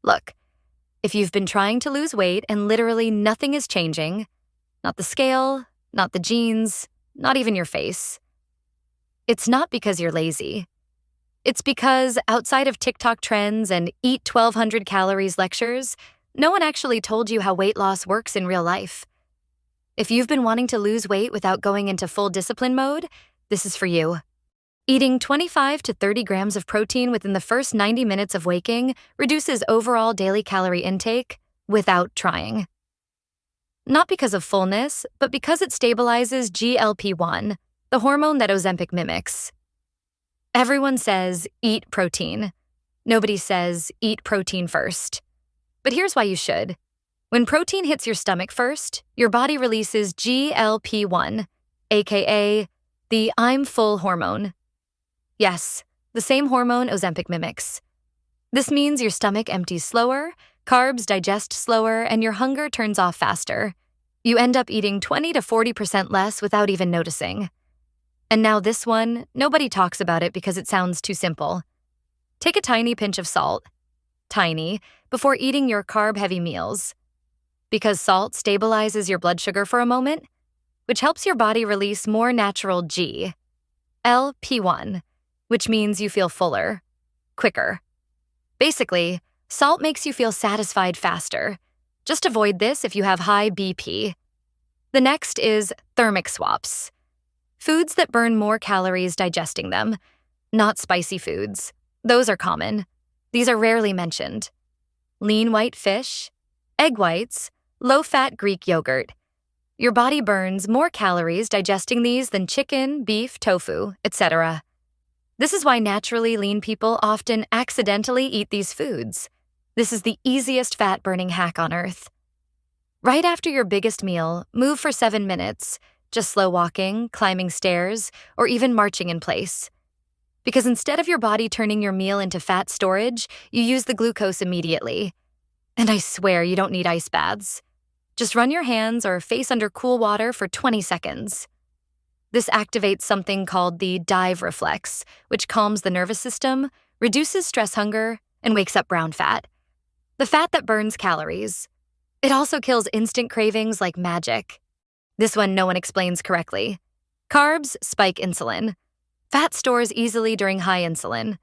Look, if you've been trying to lose weight and literally nothing is changing, not the scale, not the jeans, not even your face, it's not because you're lazy. It's because outside of TikTok trends and eat 1,200 calories lectures, no one actually told you how weight loss works in real life. If you've been wanting to lose weight without going into full discipline mode, this is for you. Eating 25 to 30 grams of protein within the first 90 minutes of waking reduces overall daily calorie intake without trying. Not because of fullness, but because it stabilizes GLP-1, the hormone that Ozempic mimics. Everyone says, eat protein. Nobody says, eat protein first. But here's why you should. When protein hits your stomach first, your body releases GLP-1, aka the I'm full hormone. Yes, the same hormone Ozempic mimics. This means your stomach empties slower, carbs digest slower, and your hunger turns off faster. You end up eating 20 to 40% less without even noticing. And now this one, nobody talks about it because it sounds too simple. Take a tiny pinch of salt, tiny, before eating your carb-heavy meals. Because salt stabilizes your blood sugar for a moment, which helps your body release more natural GLP-1, which means you feel fuller, quicker. Basically, salt makes you feel satisfied faster. Just avoid this if you have high BP. The next is thermic swaps. Foods that burn more calories digesting them, not spicy foods. Those are common. These are rarely mentioned. Lean white fish, egg whites, low-fat Greek yogurt. Your body burns more calories digesting these than chicken, beef, tofu, etc. This is why naturally lean people often accidentally eat these foods. This is the easiest fat-burning hack on earth. Right after your biggest meal, move for 7 minutes, just slow walking, climbing stairs, or even marching in place. Because instead of your body turning your meal into fat storage, you use the glucose immediately. And I swear you don't need ice baths. Just run your hands or face under cool water for 20 seconds. This activates something called the dive reflex, which calms the nervous system, reduces stress hunger, and wakes up brown fat. The fat that burns calories. It also kills instant cravings like magic. This one no one explains correctly. Carbs spike insulin. Fat stores easily during high insulin.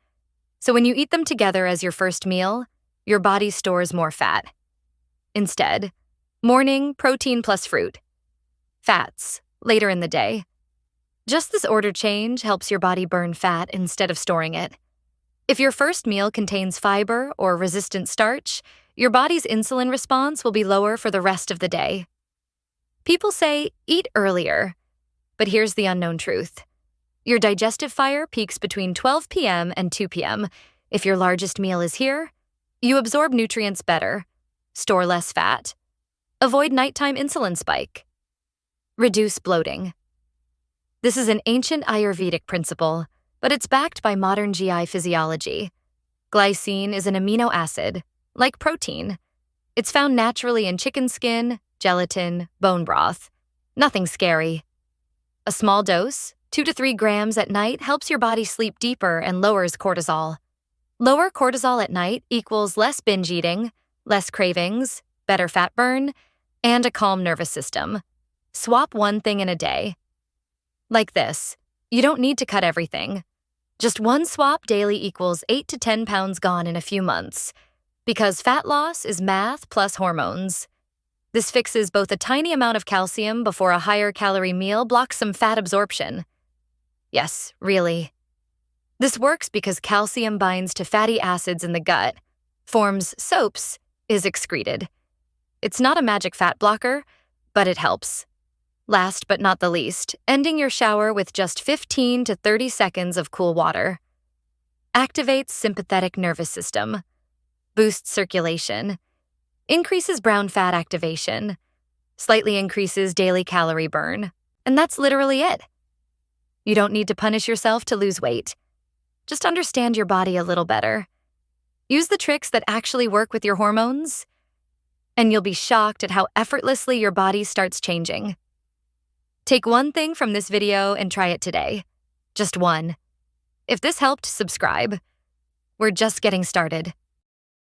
So when you eat them together as your first meal, your body stores more fat. Instead, morning, protein plus fruit. Fats, later in the day. Just this order change helps your body burn fat instead of storing it. If your first meal contains fiber or resistant starch, your body's insulin response will be lower for the rest of the day. People say, eat earlier. But here's the unknown truth. Your digestive fire peaks between 12 p.m. and 2 p.m. If your largest meal is here, you absorb nutrients better, store less fat, avoid nighttime insulin spike, reduce bloating. This is an ancient Ayurvedic principle, but it's backed by modern GI physiology. Glycine is an amino acid, like protein. It's found naturally in chicken skin, gelatin, bone broth. Nothing scary. A small dose, 2 to 3 grams at night, helps your body sleep deeper and lowers cortisol. Lower cortisol at night equals less binge eating, less cravings, better fat burn, and a calm nervous system. Swap one thing in a day. Like this, you don't need to cut everything. Just one swap daily equals 8 to 10 pounds gone in a few months. Because fat loss is math plus hormones. This fixes both a tiny amount of calcium before a higher calorie meal blocks some fat absorption. Yes, really. This works because calcium binds to fatty acids in the gut, forms soaps, is excreted. It's not a magic fat blocker, but it helps. Last but not the least, ending your shower with just 15 to 30 seconds of cool water. Activates sympathetic nervous system. Boosts circulation. Increases brown fat activation. Slightly increases daily calorie burn. And that's literally it. You don't need to punish yourself to lose weight. Just understand your body a little better. Use the tricks that actually work with your hormones, and you'll be shocked at how effortlessly your body starts changing. Take one thing from this video and try it today. Just one. If this helped, subscribe. We're just getting started.